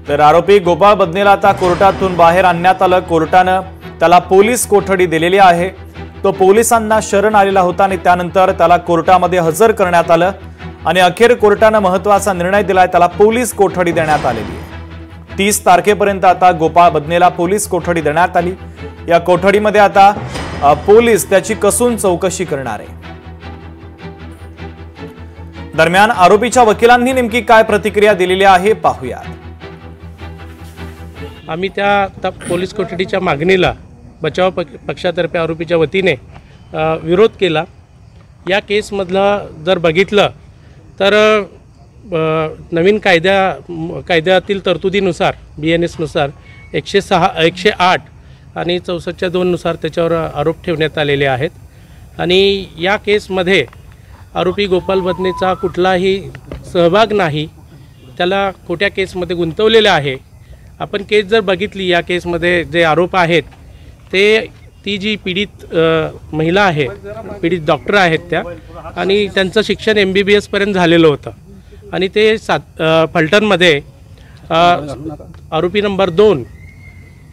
तर आरोपी गोपाळ बदनेला आता कोर्टातून बाहेर आणण्यात आलं। कोर्टानं त्याला पोलीस कोठडी दिलेली आहे। तो पोलिसांना शरण आलेला होता आणि त्यानंतर त्याला कोर्टामध्ये हजर करण्यात आलं आणि अखेर कोर्टानं महत्त्वाचा निर्णय दिलाय। त्याला पोलीस कोठडी देण्यात आलेली आहे। 30 तारखेपर्यंत आता गोपाळ बदनेला पोलीस कोठडी देण्यात आली। या कोठडीमध्ये आता पोलीस त्याची कसून चौकशी करणार आहे। दरम्यान आरोपीच्या वकिलांनी नेमकी काय प्रतिक्रिया दिलेली आहे पाहूया। आम्ही त्या पोलीस कोठडीच्या मागणीला बचाव पक्षातर्फे आरोपीच्या वतीने विरोध केला। या केसमधला जर बघितलं तर नवीन कायद्यातील तरतुदीनुसार BNS नुसार 106, 108 आणि 64(2) नुसार त्याच्यावर आरोप ठेवण्यात आलेले आहेत आणि या केसमध्ये आरोपी गोपाळ बदनेचा कुठलाही सहभाग नाही। त्याला खोट्या केसमध्ये गुंतवलेलं आहे। आपण केस जर बघितली, या केसमध्ये जे आरोप आहेत ते ती जी पीडित महिला आहे, पीडित डॉक्टर आहेत त्या, आणि त्यांचं शिक्षण MBBS पर्यंत झालेलं होतं आणि ते फलटणमध्ये आरोपी नंबर 2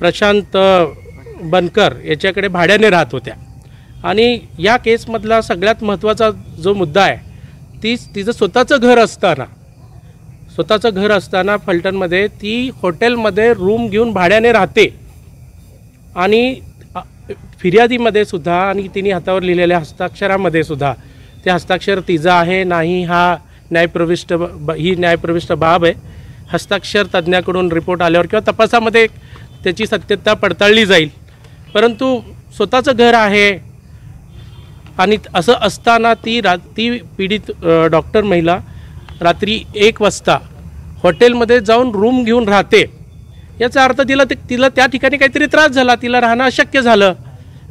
प्रशांत बनकर याच्याकडे भाड्याने राहत होत्या। आणि या केसमधला सगळ्यात महत्त्वाचा जो मुद्दा आहे, तिचं स्वतःचं घर असताना फलटणमध्ये ती हॉटेलमध्ये रूम घेऊन भाड्याने राहते आणि फिर्यादीमध्ये सुद्धा आणि तिने हातावर लिहिलेल्या हस्ताक्षरामध्ये सुद्धा ते हस्ताक्षर तिचं आहे नाही, ही न्यायप्रविष्ट बाब आहे। हस्ताक्षर तज्ज्ञाकडून रिपोर्ट आल्यावर किंवा तपासामध्ये त्याची सत्यता पडताळली जाईल, परंतु स्वतःचं घर आहे आणि असं असताना ती पीडित डॉक्टर महिला रात्री 1 वाजता हॉटेलमध्ये जाऊन रूम घेऊन राहते। याचा अर्थ तिला त्या ठिकाणी काहीतरी त्रास झाला, तिला राहणं अशक्य झालं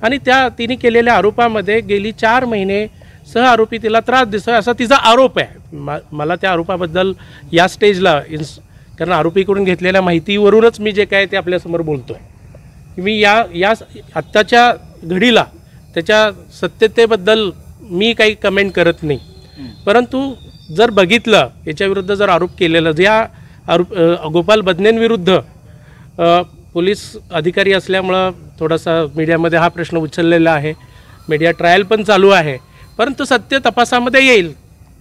आणि तिने केलेल्या आरोपामध्ये गेली 4 महिने सह आरोपी तिला त्रास दिसतोय असा तिचा आरोप आहे। मला त्या आरोपाबद्दल या स्टेजला कारण आरोपीकडून घेतलेल्या माहितीवरूनच मी जे काय ते आपल्यासमोर बोलतोय। मी या आत्ताच्या घडीला त्याच्या सत्यतेबद्दल मी काही कमेंट करत नाही, परंतु जर बघितलं याच्याविरुद्ध जर आरोप केलेला गोपाळ बदनेंविरुद्ध पोलीस अधिकारी असल्यामुळं थोडासा मीडियामध्ये हा प्रश्न उचललेला आहे। मीडिया ट्रायल पण चालू आहे, परंतु सत्य तपासामध्ये येईल,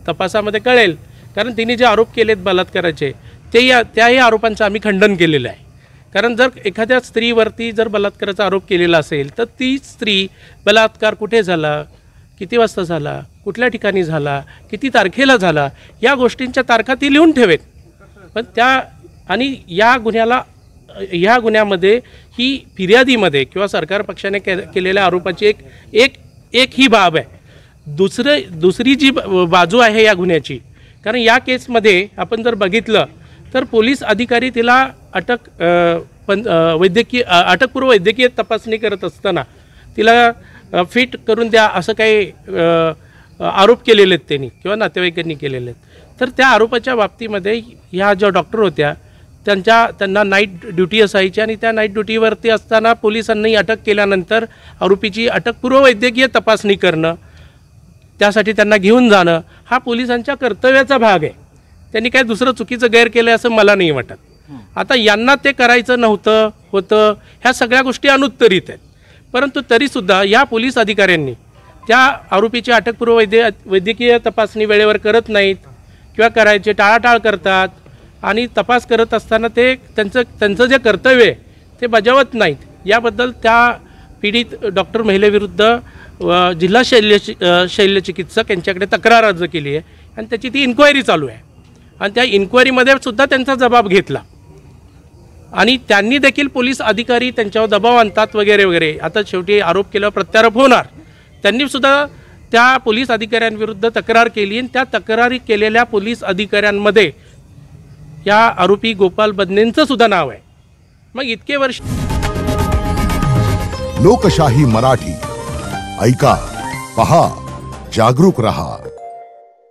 तपासामध्ये कळेल। कारण तिने जे आरोप केलेत बलात्काराचे त्याही आरोपांचं आम्ही खंडन केलेलं आहे। कारण जर एखाद्या स्त्रीवरती जर बलात्काराचा आरोप केलेला असेल तर ती स्त्री बलात्कार कुठे झाला, किती वाजता झाला, कुठल्या ठिकाणी झाला, किती तारखेला झाला, या गोष्टींच्या तारखा ती लिहून ठेवेत। पण आणि या गुन्ह्यामध्ये ही फिर्यादीमध्ये किंवा सरकार पक्षाने केलेल्या आरोपाची एक ही बाब आहे। दुसरी जी बाजू आहे या गुन्ह्याची, कारण या केसमध्ये आपण जर बघितलं तर पोलीस अधिकारी तिला अटकपूर्व वैद्यकीय तपासणी करत असताना तिला फिट करून द्या असं काही आरोप केलेले आहेत त्यांनी किंवा नातेवाईकांनी केलेले आहेत। तर त्या आरोपाच्या बाबतीमध्ये ह्या ज्या डॉक्टर होत्या त्यांना नाईट ड्युटी असायची आणि त्या नाईट ड्युटीवरती असताना पोलिसांनी अटक केल्यानंतर आरोपीची अटकपूर्व वैद्यकीय तपासणी करणं, त्यासाठी त्यांना घेऊन जाणं हा पोलिसांच्या कर्तव्याचा भाग आहे। त्यांनी काय दुसरं चुकीचं गैर केलं असं मला नाही वाटत। आता यांना ते करायचं होतं ह्या सगळ्या गोष्टी अनुत्तरित आहेत, परंतु तरीसुद्धा या पोलीस अधिकाऱ्यांनी त्या आरोपीची अटकपूर्व वैद्यकीय तपासणी वेळेवर करत नाहीत किंवा करायचे टाळाटाळ करतात आणि तपास करत असताना ते त्यांचं जे कर्तव्य आहे ते बजावत नाहीत। याबद्दल त्या पीडित डॉक्टर महिलेविरुद्ध जिल्हा शल्यचिकित्सक यांच्याकडे तक्रार अर्ज केली आहे आणि त्याची ती इन्क्वायरी चालू आहे आणि त्या इन्क्वायरीमध्ये सुद्धा त्यांचा जबाब घेतला आणि त्यांनी देखील पोलीस अधिकारी त्यांच्यावर दबाव आणतात वगैरे वगैरे। आता शेवटी आरोप केल्यावर प्रत्यारोप होणार। त्यांनी सुद्धा त्या पोलीस अधिकाऱ्यांविरुद्ध तक्रार केली आणि त्या तक्रारी केलेल्या पोलीस अधिकाऱ्यांमध्ये या आरोपी गोपाळ बदनेंचं सुद्धा नाव आहे। मग इतके वर्ष लोकशाही मराठी ऐका, पहा, जागरूक रहा।